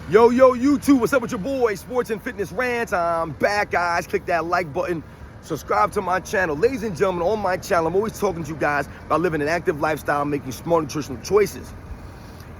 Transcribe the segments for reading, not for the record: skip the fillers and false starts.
Yo, YouTube, what's up with your boy, Sports and Fitness Rants? I'm back, guys. Click that like button. Subscribe to my channel. Ladies and gentlemen, on my channel, I'm always talking to you guys about living an active lifestyle, making smart nutritional choices.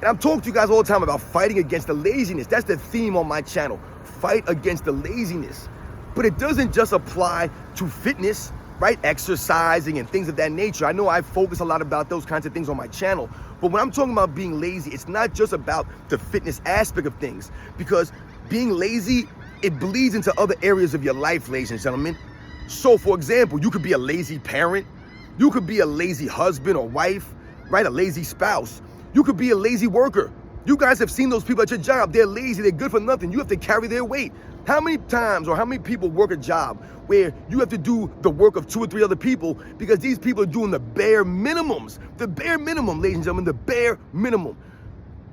And I'm talking to you guys all the time about fighting against the laziness. That's the theme on my channel, fight against the laziness. But it doesn't just apply to fitness, right? Exercising and things of that nature. I know I focus a lot about those kinds of things on my channel. But when I'm talking about being lazy, it's not just about the fitness aspect of things, because being lazy, it bleeds into other areas of your life, ladies and gentlemen. So for example, you could be a lazy parent. You could be a lazy husband or wife, right? A lazy spouse. You could be a lazy worker. You guys have seen those people at your job. They're lazy, they're good for nothing. You have to carry their weight. How many times or how many people work a job where you have to do the work of 2 or 3 other people because these people are doing the bare minimums? The bare minimum, ladies and gentlemen, the bare minimum.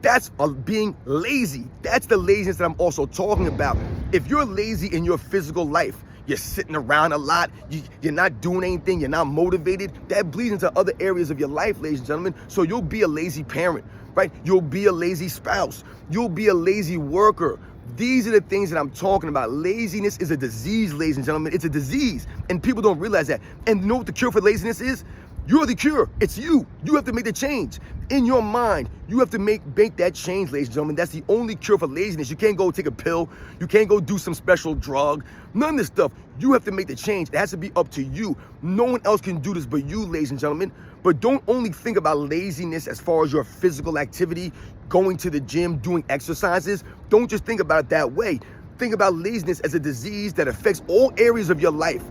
That's being lazy. That's the laziness that I'm also talking about. If you're lazy in your physical life, you're sitting around a lot, you're not doing anything, you're not motivated, that bleeds into other areas of your life, ladies and gentlemen. So you'll be a lazy parent, right? You'll be a lazy spouse. You'll be a lazy worker. These are the things that I'm talking about. Laziness is a disease, ladies and gentlemen. It's a disease, and people don't realize that. And you know what the cure for laziness is? You're the cure. It's you. You have to make the change. In your mind, you have to make that change, ladies and gentlemen. That's the only cure for laziness. You can't go take a pill. You can't go do some special drug. None of this stuff. You have to make the change. It has to be up to you. No one else can do this but you, ladies and gentlemen. But don't only think about laziness as far as your physical activity, going to the gym, doing exercises. Don't just think about it that way. Think about laziness as a disease that affects all areas of your life.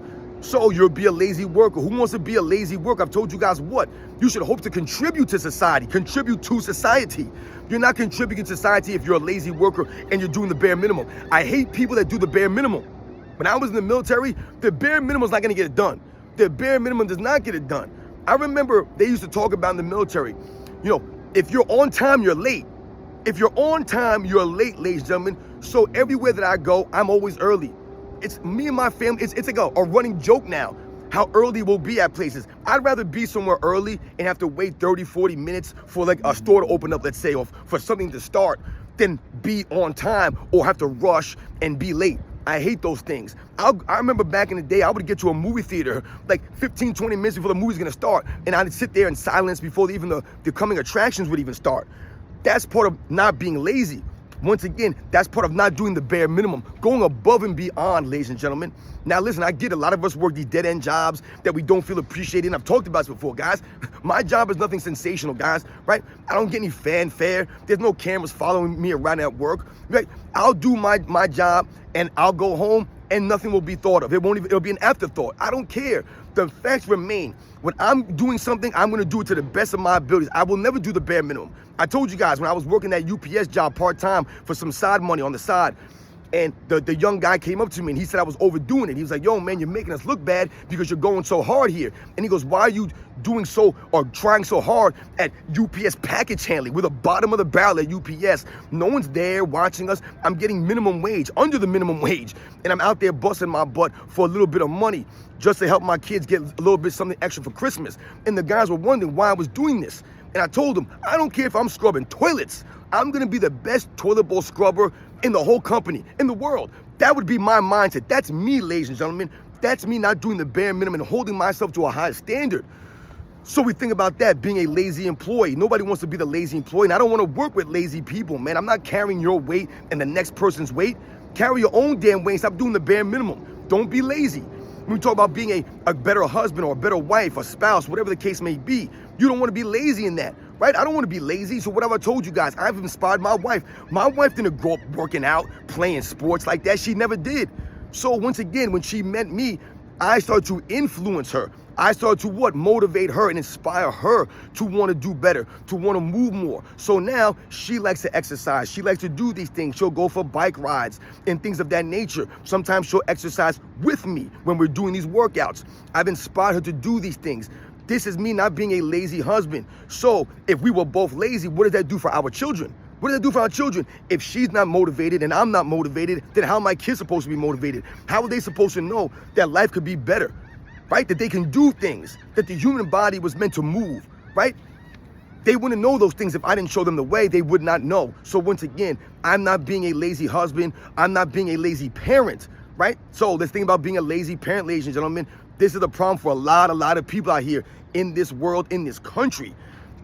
So you'll be a lazy worker. Who wants to be a lazy worker? I've told you guys what? You should hope to contribute to society. Contribute to society. You're not contributing to society if you're a lazy worker and you're doing the bare minimum. I hate people that do the bare minimum. When I was in the military, the bare minimum is not going to get it done. The bare minimum does not get it done. I remember they used to talk about in the military, you know, if you're on time, you're late. If you're on time, you're late, ladies and gentlemen. So everywhere that I go, I'm always early. It's me and my family. It's like a running joke now, how early we'll be at places. I'd rather be somewhere early and have to wait 30, 40 minutes for like a store to open up, let's say, or for something to start, than be on time or have to rush and be late. I hate those things. I remember back in the day, I would get to a movie theater like 15, 20 minutes before the movie's gonna start, and I'd sit there in silence before even the coming attractions would even start. That's part of not being lazy. Once again, that's part of not doing the bare minimum, going above and beyond, ladies and gentlemen. Now listen, I get a lot of us work these dead-end jobs that we don't feel appreciated, and I've talked about this before, guys. My job is nothing sensational, guys, right? I don't get any fanfare. There's no cameras following me around at work, right? I'll do my job, and I'll go home, and nothing will be thought of. It'll be an afterthought. I don't care. The facts remain. When I'm doing something, I'm gonna do it to the best of my abilities. I will never do the bare minimum. I told you guys when I was working that UPS job part-time for some side money on the side, and the young guy came up to me and he said I was overdoing it. He was like, yo, man, you're making us look bad because you're going so hard here. And he goes, why are you doing so or trying so hard at UPS package handling? We're the bottom of the barrel at UPS. No one's there watching us. I'm getting minimum wage, under the minimum wage. And I'm out there busting my butt for a little bit of money just to help my kids get a little bit something extra for Christmas. And the guys were wondering why I was doing this. And I told them, I don't care if I'm scrubbing toilets. I'm gonna be the best toilet bowl scrubber in the whole company, in the world. That would be my mindset. That's me, ladies and gentlemen. That's me not doing the bare minimum and holding myself to a high standard. So we think about that, being a lazy employee. Nobody wants to be the lazy employee, and I don't want to work with lazy people, man. I'm not carrying your weight and the next person's weight. Carry your own damn weight and stop doing the bare minimum. Don't be lazy. When we talk about being a better husband or a better wife, a spouse, whatever the case may be, you don't want to be lazy in that, right? I don't want to be lazy. So what have I told you guys? I've inspired my wife. My wife didn't grow up working out, playing sports like that. She never did. So once again, when she met me, I started to influence her. I started to motivate her and inspire her to want to do better, to want to move more. So now she likes to exercise. She likes to do these things. She'll go for bike rides and things of that nature. Sometimes she'll exercise with me when we're doing these workouts. I've inspired her to do these things. This is me not being a lazy husband. So if we were both lazy, what does that do for our children? What does that do for our children? If she's not motivated and I'm not motivated, then how are my kids supposed to be motivated? How are they supposed to know that life could be better, right? That they can do things, that the human body was meant to move, right? They wouldn't know those things if I didn't show them the way. They would not know. So once again, I'm not being a lazy husband. I'm not being a lazy parent, right? So let's think about being a lazy parent, ladies and gentlemen. This is the problem for a lot of people out here in this world, in this country.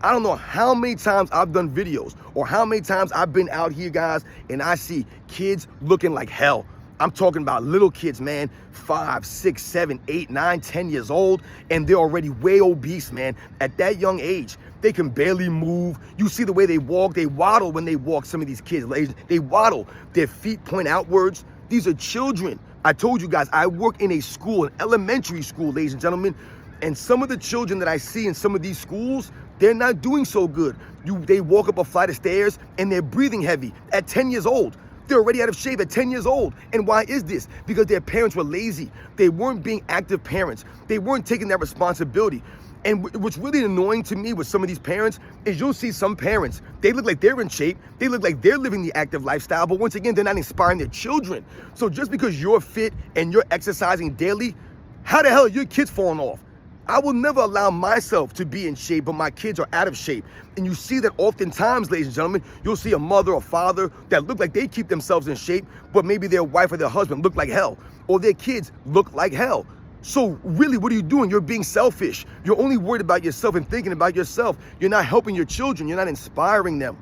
I don't know how many times I've done videos or how many times I've been out here, guys, and I see kids looking like hell. I'm talking about little kids, man, 5, 6, 7, 8, 9, 10 years old, and they're already way obese, man. At that young age, they can barely move. You see the way they walk. They waddle when they walk, some of these kids. They waddle. Their feet point outwards. These are children. I told you guys, I work in a school, an elementary school, ladies and gentlemen, and some of the children that I see in some of these schools, they're not doing so good. They walk up a flight of stairs and they're breathing heavy at 10 years old. They're already out of shape at 10 years old. And why is this? Because their parents were lazy. They weren't being active parents. They weren't taking that responsibility. And what's really annoying to me with some of these parents is you'll see some parents, they look like they're in shape. They look like they're living the active lifestyle. But once again, they're not inspiring their children. So just because you're fit and you're exercising daily, how the hell are your kids falling off? I will never allow myself to be in shape, but my kids are out of shape. And you see that oftentimes, ladies and gentlemen, you'll see a mother or father that look like they keep themselves in shape, but maybe their wife or their husband look like hell, or their kids look like hell. So really, what are you doing? You're being selfish. You're only worried about yourself and thinking about yourself. You're not helping your children. You're not inspiring them.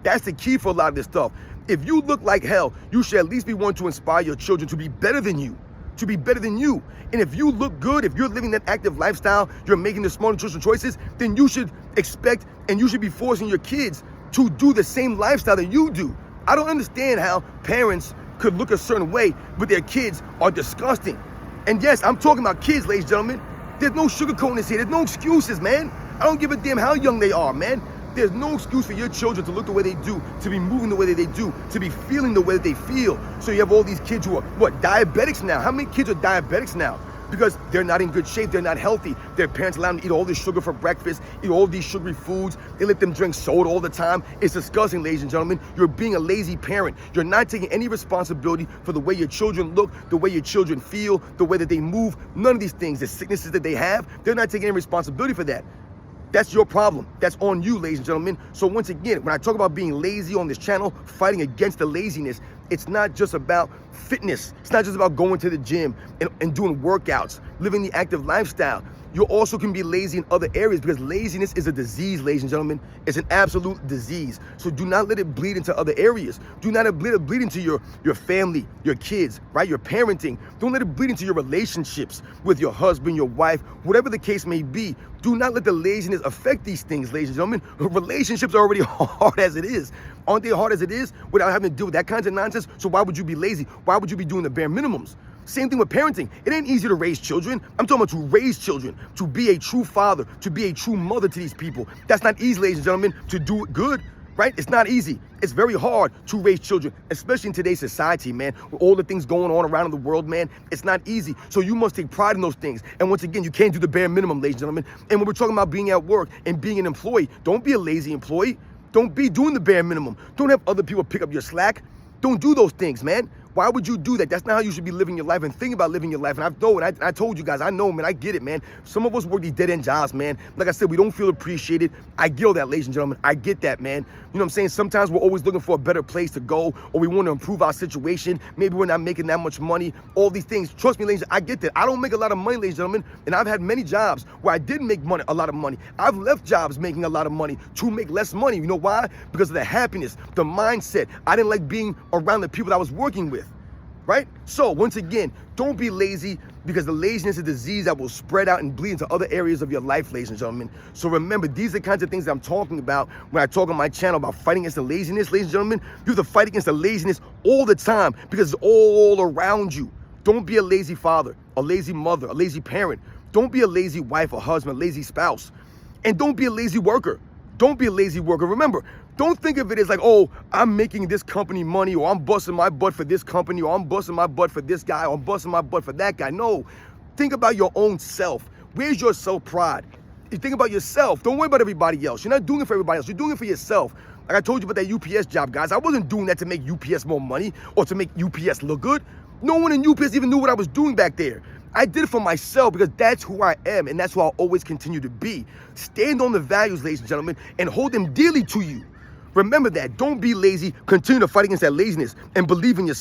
That's the key for a lot of this stuff. If you look like hell, you should at least be one to inspire your children to be better than you. To be better than you. And if you look good, if you're living that active lifestyle, you're making the smart nutritional choices, then you should expect and you should be forcing your kids to do the same lifestyle that you do. I don't understand how parents could look a certain way, but their kids are disgusting. And yes, I'm talking about kids, ladies and gentlemen. There's no sugarcoating this here. There's no excuses, man. I don't give a damn how young they are, man. There's no excuse for your children to look the way they do, to be moving the way that they do, to be feeling the way that they feel. So you have all these kids who are, diabetics now? How many kids are diabetics now? Because they're not in good shape, they're not healthy. Their parents allow them to eat all this sugar for breakfast, eat all these sugary foods. They let them drink soda all the time. It's disgusting, ladies and gentlemen. You're being a lazy parent. You're not taking any responsibility for the way your children look, the way your children feel, the way that they move. None of these things, the sicknesses that they have, they're not taking any responsibility for that. That's your problem. That's on you, ladies and gentlemen. So once again, when I talk about being lazy on this channel, fighting against the laziness, it's not just about fitness. It's not just about going to the gym and doing workouts, living the active lifestyle. You also can be lazy in other areas because laziness is a disease, ladies and gentlemen. It's an absolute disease. So do not let it bleed into other areas. Do not let it bleed into your family, your kids, right? Your parenting. Don't let it bleed into your relationships with your husband, your wife, whatever the case may be. Do not let the laziness affect these things, ladies and gentlemen. Relationships are already hard as it is. Aren't they hard as it is without having to deal with that kinds of nonsense? So why would you be lazy? Why would you be doing the bare minimums? Same thing with parenting. It ain't easy to raise children. I'm talking about to raise children, to be a true father, to be a true mother to these people. That's not easy, ladies and gentlemen, to do it good, right? It's not easy. It's very hard to raise children, especially in today's society, man, with all the things going on around the world, man. It's not easy. So you must take pride in those things. And once again, you can't do the bare minimum, ladies and gentlemen. And when we're talking about being at work and being an employee, don't be a lazy employee. Don't be doing the bare minimum. Don't have other people pick up your slack. Don't do those things, man. Why would you do that? That's not how you should be living your life and think about living your life. And I told you guys, I know, man, I get it, man. Some of us work these dead-end jobs, man. Like I said, we don't feel appreciated. I get all that, ladies and gentlemen. I get that, man. You know what I'm saying? Sometimes we're always looking for a better place to go, or we want to improve our situation. Maybe we're not making that much money. All these things. Trust me, ladies, I get that. I don't make a lot of money, ladies and gentlemen. And I've had many jobs where I did make money, a lot of money. I've left jobs making a lot of money to make less money. You know why? Because of the happiness, the mindset. I didn't like being around the people that I was working with. Right? So once again, don't be lazy because the laziness is a disease that will spread out and bleed into other areas of your life, ladies and gentlemen. So remember, these are the kinds of things that I'm talking about when I talk on my channel about fighting against the laziness, ladies and gentlemen. You have to fight against the laziness all the time because it's all around you. Don't be a lazy father, a lazy mother, a lazy parent. Don't be a lazy wife or husband, a lazy spouse. And don't be a lazy worker. Don't be a lazy worker. Remember, don't think of it as like, oh, I'm making this company money, or I'm busting my butt for this company, or I'm busting my butt for this guy, or I'm busting my butt for that guy. No, think about your own self. Where's your self-pride? You think about yourself. Don't worry about everybody else. You're not doing it for everybody else. You're doing it for yourself. Like I told you about that UPS job, guys. I wasn't doing that to make UPS more money or to make UPS look good. No one in UPS even knew what I was doing back there. I did it for myself because that's who I am and that's who I'll always continue to be. Stand on the values, ladies and gentlemen, and hold them dearly to you. Remember that. Don't be lazy. Continue to fight against that laziness and believe in yourself.